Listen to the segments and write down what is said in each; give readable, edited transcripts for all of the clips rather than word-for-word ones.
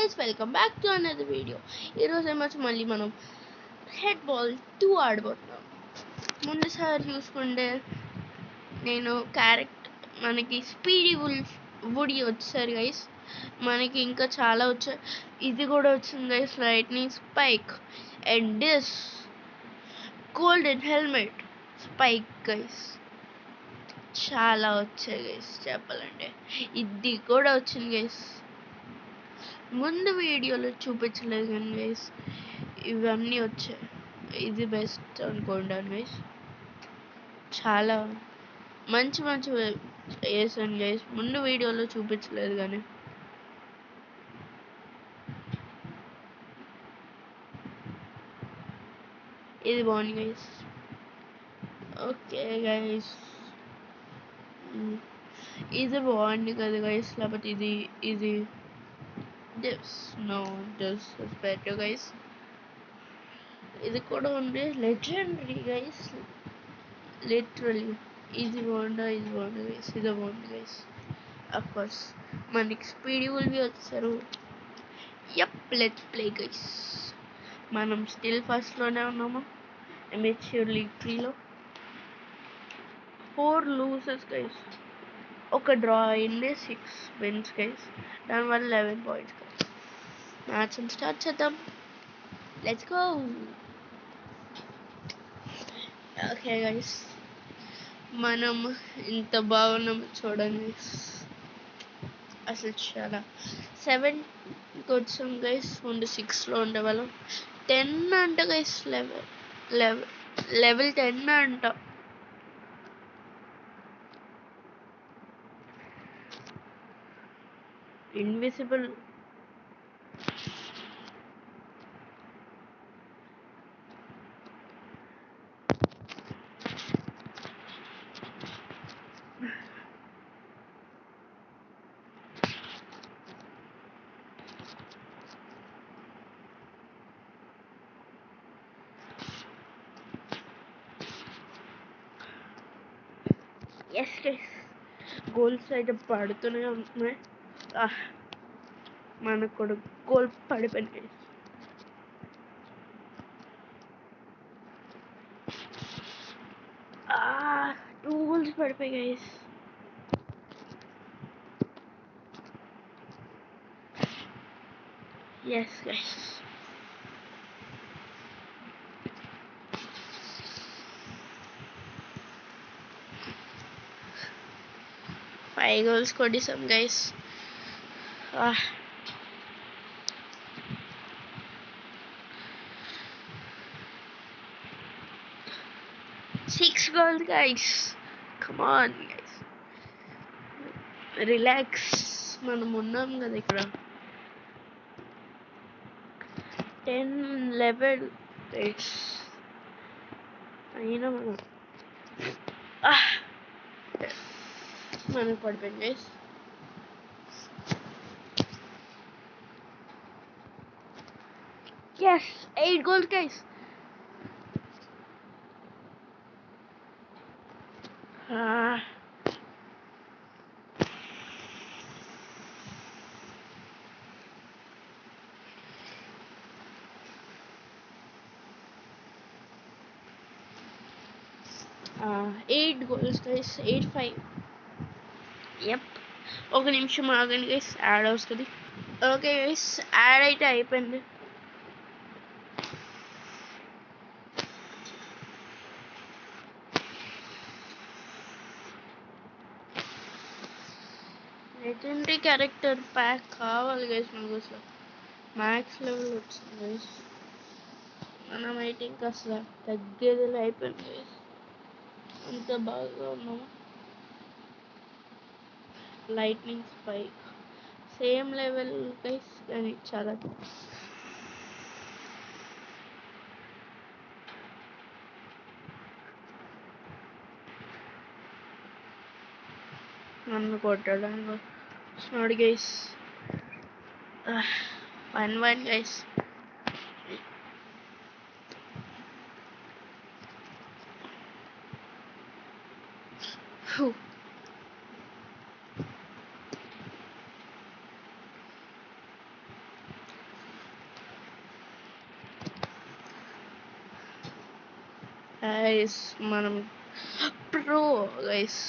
guys, welcome back to another video. ఈరోజు ఏమొచ్చి మళ్ళీ మనం హెడ్ బాల్ 2 ఆడబోతున్నాం. ముందుసారి చూసుకుంటే నేను మనకి స్పీడీ వుడీ వచ్చారు గైస్. మనకి ఇంకా చాలా వచ్చాయి. ఇది కూడా వచ్చింది guys, lightning spike and this golden helmet spike guys. చాలా వచ్చాయి గైస్ చెప్పాలంటే. ఇది కూడా వచ్చింది గైస్. ముందు వీడియోలో చూపించలేదు కానీ గైస్ ఇవన్నీ వచ్చాయి. ఇది బెస్ట్ అనుకుంటాను గైస్. చాలా మంచి వేసాను గైస్. ముందు వీడియోలో చూపించలేదు కానీ ఇది బాగుంది గైస్. ఓకే గైస్, ఇది బాగుంది కదా గైస్. లేకపోతే ఇది this is better guys. ఇది కూడా ఉంది legendary guys, literally ఇది బాగుంది guys. ఇది బాగుంది guys. of course మనకి స్పీడీ will be వచ్చారు. let's play guys. మనం స్టిల్ ఫస్ట్ లోనే ఉన్నాము. amateur league 3 లో 4 losers guys, ఒక డ్రా అయింది, 6 wins guys. దానివల్ల 11 points guys. మ్యాచ్ స్టార్ట్ చేద్దాం. Let's go. ఓకే గైస్, మనం ఇంత బాగున్నాం చూడండి. అసలు చాలా 7 వచ్చాం గైస్. ముందు 6లో ఉండేవాళ్ళం. 10 అంట గైస్. లెవెల్ 10 అంట. ఇన్విజిబుల్ ఎస్ గైస్, గోల్స్ అయితే పడుతూనే ఉంటున్నాయి. మనకు కూడా గోల్ పడిపోయింది. 2 goals పడిపోయాయి guys. Yes guys, five goals కొట్టేసాం guys. 6 goals guys. come on guys, relax. మనం ఉన్నాం కదా ఇక్కడ. 10-11 guys. అయినా మనకు పడిపోయింది guys. yes, 8 goals guys. Eight goals guys. 8-5. ఒక నిమిషం ఆగండి గైస్, యాడ్ వస్తుంది. ఓకే గైస్, యాడ్ అయితే అయిపోయింది. లెజెండరీ క్యారెక్టర్ ప్యాక్ కావాలి గైస్ నాకు. అసలు మ్యాక్స్ లెవెల్ వచ్చింది గైస్. మనం అయితే ఇంకా అసలు తగ్గేది అయిపోయింది గైస్. అంత బాగా ఉన్నాము. Lightning spike same level guys, కానీ చాలా నన్ను కొట్టడానికి వస్తున్నాడు గైస్. 1-1 గైస్. గైస్ మనం ప్రో గైస్,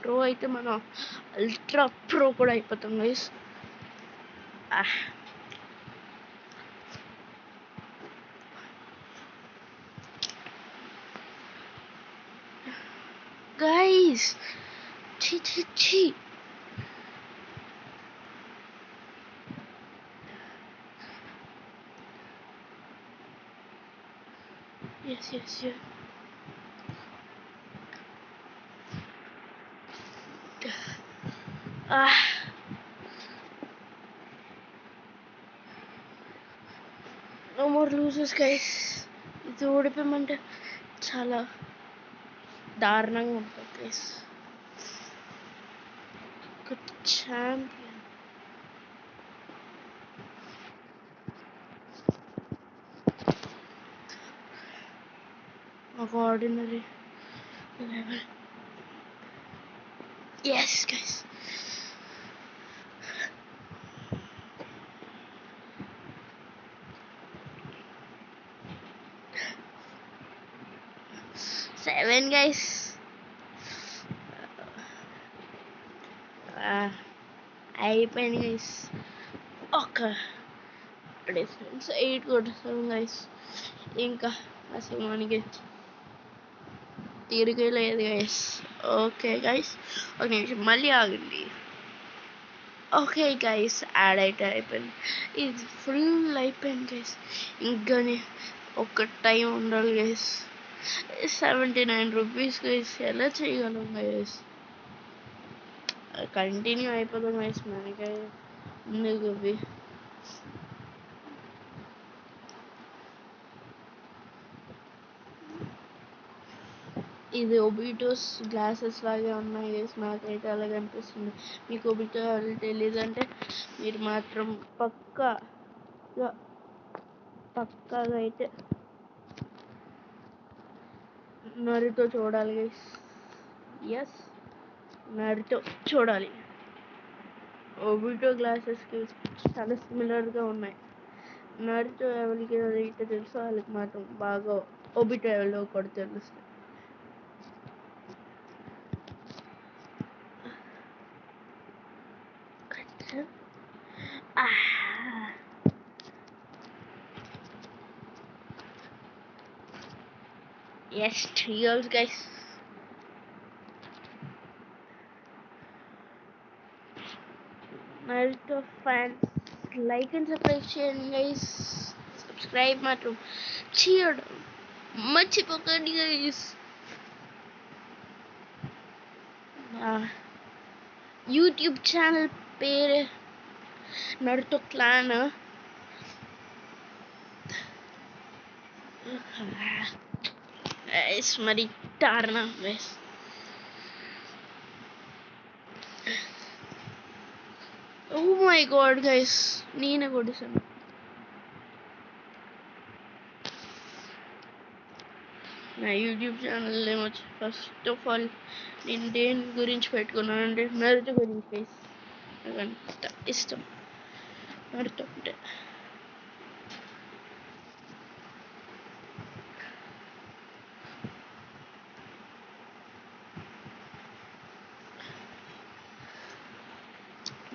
ప్రో అయితే మనం అల్ట్రా ప్రో కూడా అయిపోతాం గైస్. గైస్ ఛీ ఛీ ఛీ, yes yes yes. No more losers guys. ఇది ఓడిపోయామంటే చాలా దారుణంగా ఉంటుంది గైస్. ఒక ఛాంపియన్, ఒక ordinary level. Yes guys, seven guys. అయిపోయింది గైస్. ఒక డిఫరెన్స్ 8 కొట్టేస్తాం గైస్. ఇంకా అసలు మనకి తీరికే లేదు గైస్. ఓకే గైస్, ఒక నిమిషం మళ్ళీ ఆగండి. ఓకే గైస్, యాడ్ అయితే అయిపోయింది. ఇది ఫుల్ అయిపోయింది గైస్. ఇంకానే ఒక టైం ఉండాలి గైస్. 79 rupees guys. ఎలా చేయగలం గైస్? కంటిన్యూ అయిపోతాం గైస్. మనకి ముందుకు ఇది ఒబిటోస్ గ్లాసెస్ లాగే ఉన్నాయి గైస్. నాకైతే అలాగే అనిపిస్తుంది. మీకు ఒబిటో తెలియదంటే మీరు మాత్రం పక్కాగా అయితే నరుటో చూడాలి గైస్. ఎస్, నరుటో చూడాలి. ఒబిటో గ్లాసెస్కి చాలా సిమిలర్గా ఉన్నాయి. నరుటో ఎవరికి అయితే తెలుసో వాళ్ళకి మాత్రం బాగా ఒబిటో ఎవరో కూడా తెలుస్తుంది. Yes, trios guys. Naruto fans, like and subscribe guys. Subscribe matrum cheered మర్చిపోకండి guys. యూట్యూబ్ ఛానల్ పేరు నరుటో క్లాన్. మరి దారుణం guys. Oh my god guys, నేనే కొట్టేసాను. నా యూట్యూబ్ ఛానల్ ఏమొచ్చి ఫస్ట్ ఆఫ్ ఆల్ నేను దేని గురించి పెట్టుకున్నాను అంటే నరుటో గురించి గైస్. నాకు అంత ఇష్టం నరుటో అంటే.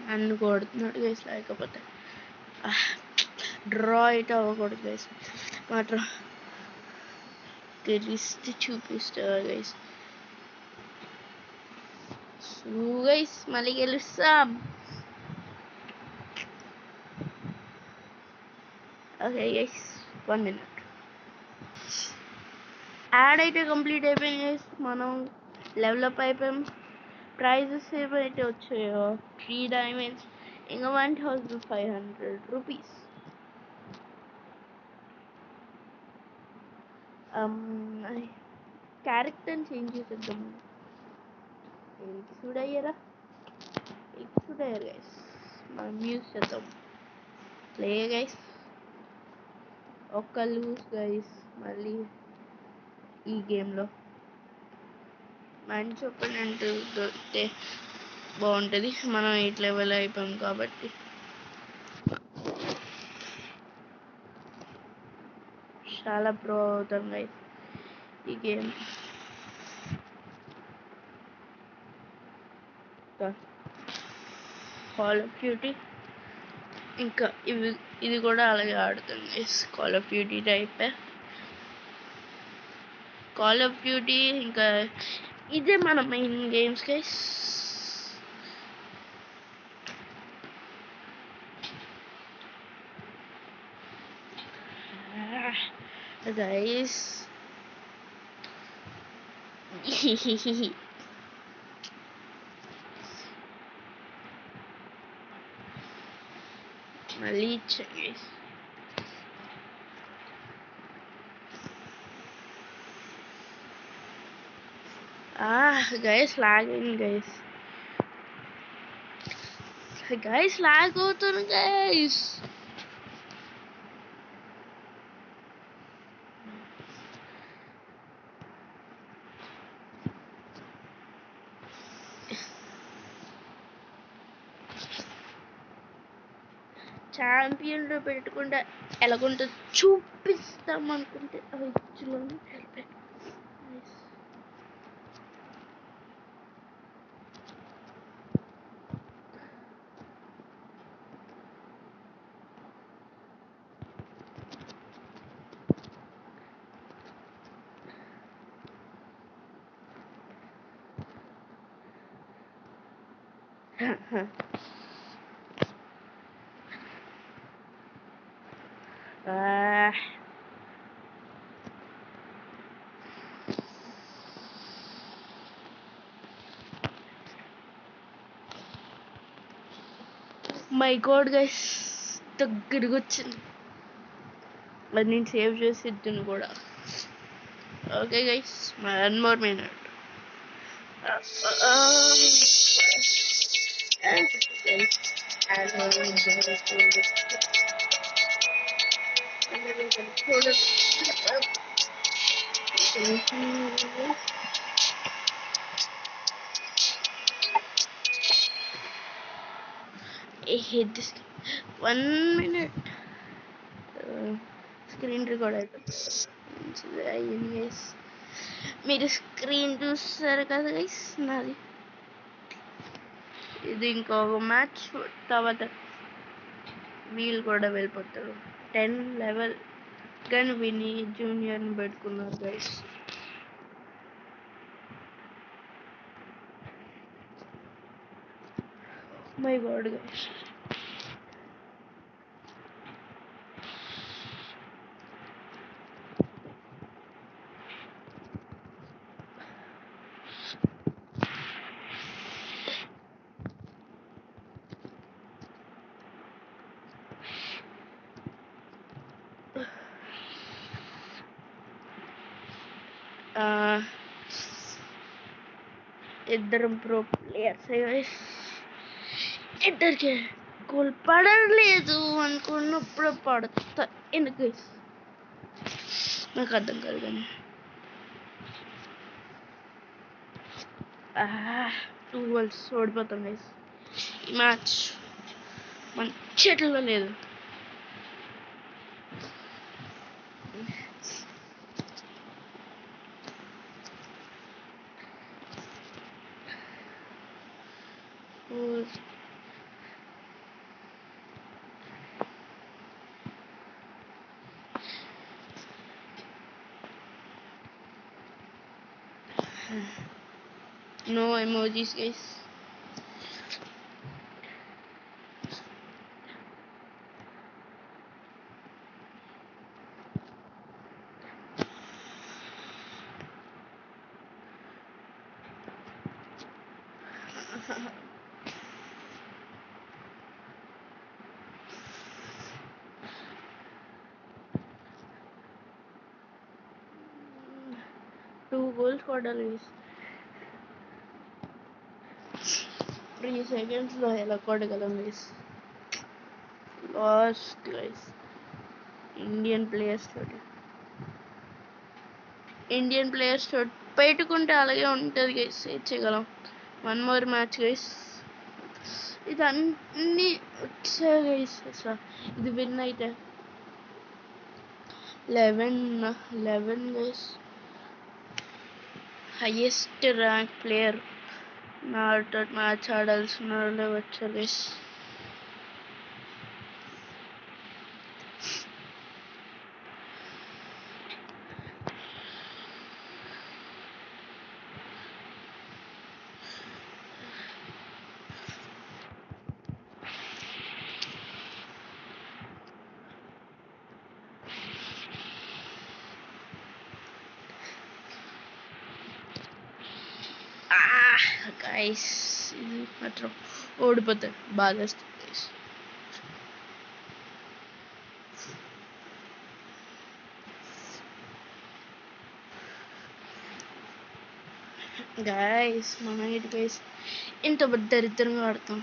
నన్ను కొడుతున్నాడు గైస్. లేకపోతే డ్రా అయితే అవ్వకూడదు గైస్. మాత్రం గెలిస్తే చూపిస్తా గైస్. సో గైస్ మళ్ళీ గెలుస్తాం. Okay guys, 1 minute. యాడ్ అయితే కంప్లీట్ అయిపోయింది గైస్. మనం లెవెలప్ అయిపోయాం. ప్రైజెస్ ఏమైతే వచ్చాయో 3 diamonds ఇంకా 1500 రూపీస్. క్యారెక్టర్ చేంజ్ చేసేద్దాం. ఎక్స్డయ్యారా గైస్. మనం యూస్ చేద్దాం. Play guys. ఒక్క లూజ్ గైస్ మళ్ళీ ఈ గేమ్లో. మంచి ఒపనెంట్ దొరికితే బాగుంటుంది. మనం 8 లెవెల్ అయిపోయాం కాబట్టి. చాలా ప్రో అవుతాం గైస్. ఈ గేమ్. కాల్ ఆఫ్ డ్యూటీ ఇంకా ఇది కూడా అలాగే ఆడుతుంది. Call of duty type. Call of duty ఇంకా ఇదే మన మెయిన్ గేమ్స్ గైస్. గైస్ మళ్ళీ ఇచ్చాను గైస్. గైస్ లాగ్ అయింది గైస్. గైస్ లాగ్ అవుతుంది గైస్. ఛాంపియన్లో పెట్టుకుంటే ఎలాగుంటుంది చూపిస్తాం అనుకుంటే అచ్చులోనే మై గాడ్ గైస్ దగ్గరికి వచ్చింది. అది నేను సేవ్ చేసి ఇద్దును కూడా. Okay guys 1 more minute. I hate this. 1 minute. Screen record అయిపోయింది గైస్. మీరు స్క్రీన్ చూస్తారు కదా గైస్ నాది. ఇది ఇంకొక మ్యాచ్ తర్వాత వీళ్ళు కూడా వెళ్ళిపోతారు. 10 level కానీ విని జూనియర్ని పెట్టుకున్నారు గైస్. My god guys. ఇద్దరు ప్రో ప్లేయర్స్. ఇద్దరికి గోల్ పడలేదు అనుకున్నప్పుడు పడతా ఎందుకు నాకు అర్థం కాదు. కానీ 2 goals ఓడిపోతాం గైస్. ఈ మ్యాచ్ మన చేతుల్లో లేదు. No emojis guys. Two goals కొట్టాలి. 3 seconds లో ఎలా కొట్టగలం guys. Lost guys. Indian players తోటి పెట్టుకుంటే అలాగే ఉంటుంది గైస్. చేయగలం. 1 more match గైస్. ఇది అన్నీ వచ్చాయి గైస్. అసలు ఇది విన్ అయితే 11 గైస్. హైయెస్ట్ ర్యాంక్ ప్లేయర్ నాతో మ్యాచ్ ఆడాల్సిన వాళ్ళే వచ్చారు గైస్. గైస్ ఇది మాత్రం ఓడిపోతాయి, బాగా వస్తుంది గైస్. గైస్ మన ఏంటి గైస్ ఇంత దరిద్రంగా ఆడతాం.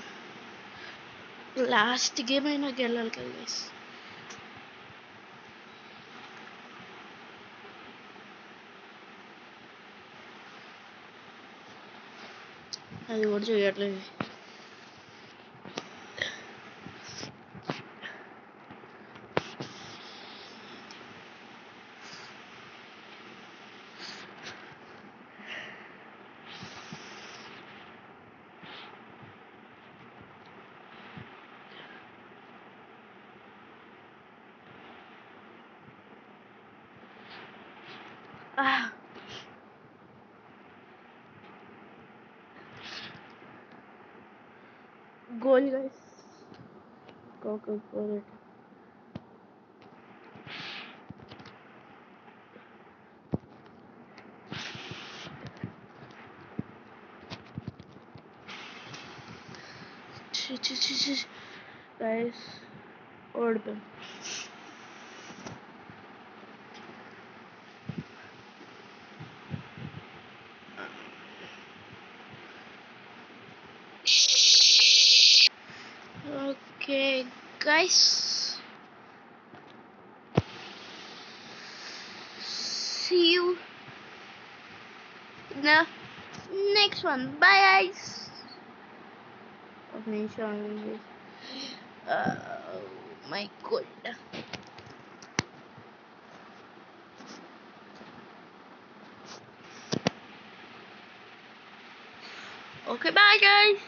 లాస్ట్ గేమ్ అయినా గెలాలి కదా గైస్. అది కూడా చేయట్లేదు. Goal guys. Go for it. Guys, open. Okay, guys. See you in the next one. Bye, guys. My God. Okay, bye, guys.